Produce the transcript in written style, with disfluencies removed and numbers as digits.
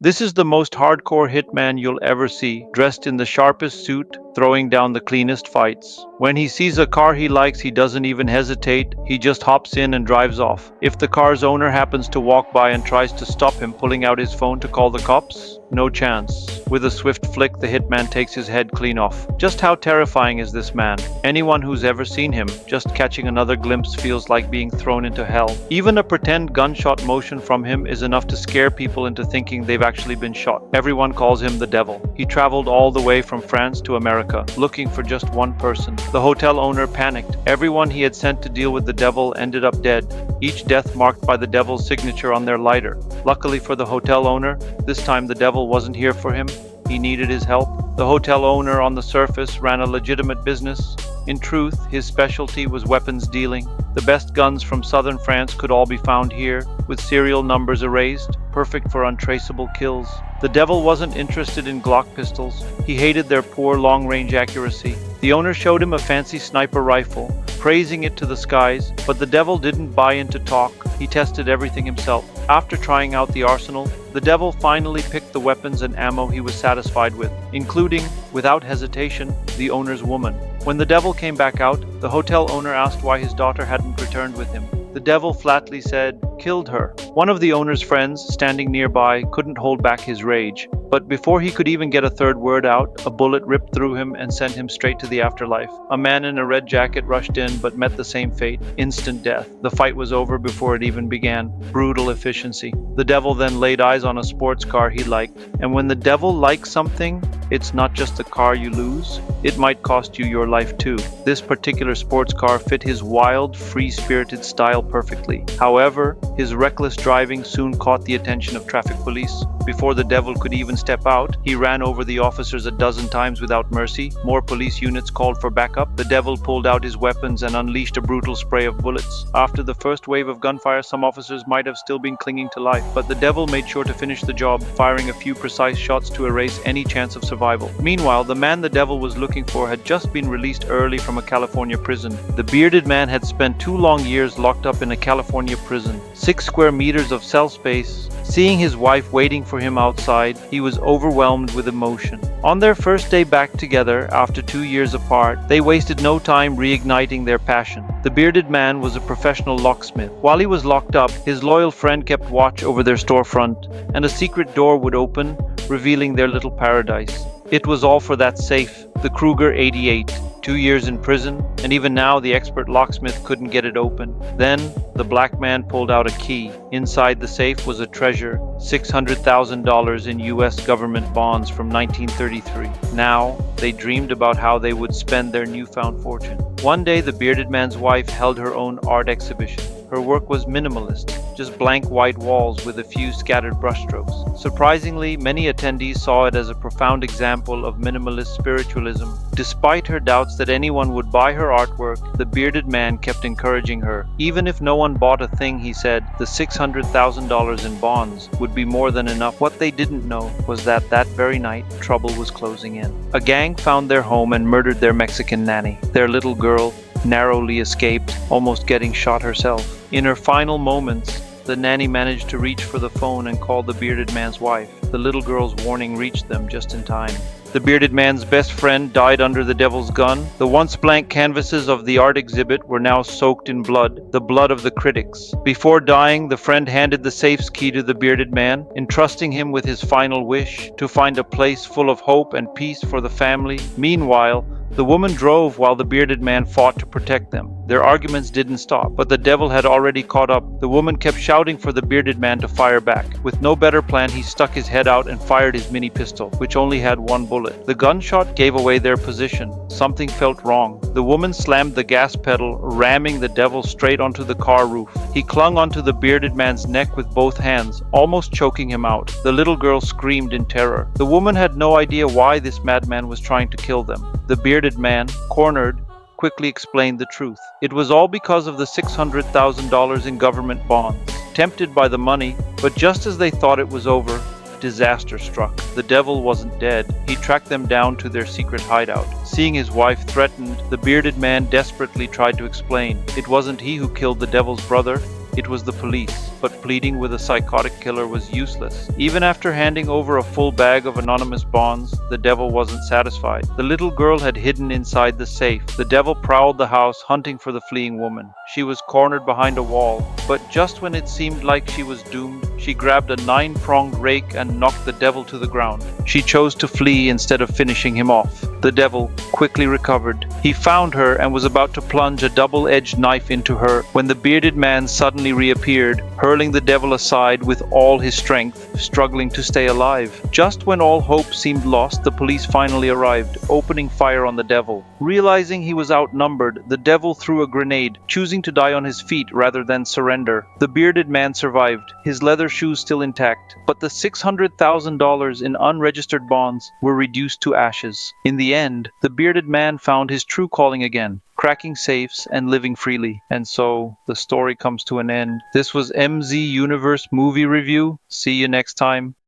This is the most hardcore hitman you'll ever see, dressed in the sharpest suit, throwing down the cleanest fights. When he sees a car he likes, he doesn't even hesitate, he just hops in and drives off. If the car's owner happens to walk by and tries to stop him, pulling out his phone to call the cops, no chance. With a swift flick, the hitman takes his head clean off. Just how terrifying is this man? Anyone who's ever seen him, just catching another glimpse feels like being thrown into hell. Even a pretend gunshot motion from him is enough to scare people into thinking they've actually been shot. Everyone calls him the devil. He traveled all the way from France to America, looking for just one person. The hotel owner panicked. Everyone he had sent to deal with the devil ended up dead, each death marked by the devil's signature on their lighter. Luckily for the hotel owner, this time the devil wasn't here for him. He needed his help. The hotel owner on the surface ran a legitimate business. In truth, his specialty was weapons dealing. The best guns from southern France could all be found here, with serial numbers erased, perfect for untraceable kills. The devil wasn't interested in Glock pistols. He hated their poor long-range accuracy. The owner showed him a fancy sniper rifle, praising it to the skies, but the devil didn't buy into talk. He tested everything himself. After trying out the arsenal, the devil finally picked the weapons and ammo he was satisfied with, including, without hesitation, the owner's woman. When the devil came back out, the hotel owner asked why his daughter hadn't returned with him. The devil flatly said, "Killed her." One of the owner's friends, standing nearby, couldn't hold back his rage. But before he could even get a third word out, a bullet ripped through him and sent him straight to the afterlife. A man in a red jacket rushed in but met the same fate, instant death. The fight was over before it even began. Brutal efficiency. The devil then laid eyes on a sports car he liked. And when the devil likes something, it's not just the car you lose, it might cost you your life too. This particular sports car fit his wild, free-spirited style perfectly. However, his reckless driving soon caught the attention of traffic police. Before the devil could even step out, he ran over the officers a dozen times without mercy. More police units called for backup. The devil pulled out his weapons and unleashed a brutal spray of bullets. After the first wave of gunfire, some officers might have still been clinging to life, but the devil made sure to finish the job, firing a few precise shots to erase any chance of survival. Meanwhile, the man the devil was looking for had just been released early from a California prison. The bearded man had spent 2 long years locked up in a California prison. 6 square meters of cell space. Seeing his wife waiting for him outside, he was overwhelmed with emotion. On their first day back together, after 2 years apart, they wasted no time reigniting their passion. The bearded man was a professional locksmith. While he was locked up, his loyal friend kept watch over their storefront, and a secret door would open, revealing their little paradise. It was all for that safe, the Kruger 88. 2 years in prison, and even now the expert locksmith couldn't get it open. Then, the black man pulled out a key. Inside the safe was a treasure, $600,000 in US government bonds from 1933. Now, they dreamed about how they would spend their newfound fortune. One day, the bearded man's wife held her own art exhibition. Her work was minimalist, just blank white walls with a few scattered brushstrokes. Surprisingly, many attendees saw it as a profound example of minimalist spiritualism. Despite her doubts that anyone would buy her artwork, the bearded man kept encouraging her. Even if no one bought a thing, he said, the $600,000 in bonds would be more than enough. What they didn't know was that very night, trouble was closing in. A gang found their home and murdered their Mexican nanny. Their little girl narrowly escaped, almost getting shot herself. In her final moments, the nanny managed to reach for the phone and call the bearded man's wife. The little girl's warning reached them just in time. The bearded man's best friend died under the devil's gun. The once blank canvases of the art exhibit were now soaked in blood, the blood of the critics. Before dying, the friend handed the safe's key to the bearded man, entrusting him with his final wish, to find a place full of hope and peace for the family. Meanwhile, the woman drove while the bearded man fought to protect them. Their arguments didn't stop, but the devil had already caught up. The woman kept shouting for the bearded man to fire back. With no better plan, he stuck his head out and fired his mini pistol, which only had 1 bullet. The gunshot gave away their position. Something felt wrong. The woman slammed the gas pedal, ramming the devil straight onto the car roof. He clung onto the bearded man's neck with both hands, almost choking him out. The little girl screamed in terror. The woman had no idea why this madman was trying to kill them. The bearded man, cornered, quickly explained the truth. It was all because of the $600,000 in government bonds. Tempted by the money, but just as they thought it was over, disaster struck. The devil wasn't dead. He tracked them down to their secret hideout. Seeing his wife threatened, the bearded man desperately tried to explain. It wasn't he who killed the devil's brother. it was the police, but pleading with a psychotic killer was useless. Even after handing over a full bag of anonymous bonds, the devil wasn't satisfied. The little girl had hidden inside the safe. The devil prowled the house, hunting for the fleeing woman. She was cornered behind a wall, but just when it seemed like she was doomed, she grabbed a 9-pronged rake and knocked the devil to the ground. She chose to flee instead of finishing him off. The devil quickly recovered. He found her and was about to plunge a double-edged knife into her when the bearded man suddenly reappeared, hurling the devil aside with all his strength, struggling to stay alive. Just when all hope seemed lost, the police finally arrived, opening fire on the devil. Realizing he was outnumbered, the devil threw a grenade, choosing to die on his feet rather than surrender. The bearded man survived, his leather shoes still intact, but the $600,000 in unregistered bonds were reduced to ashes. In the end, the bearded man found his true calling again, cracking safes and living freely. And so, the story comes to an end. This was MZeeUniverse movie review. See you next time.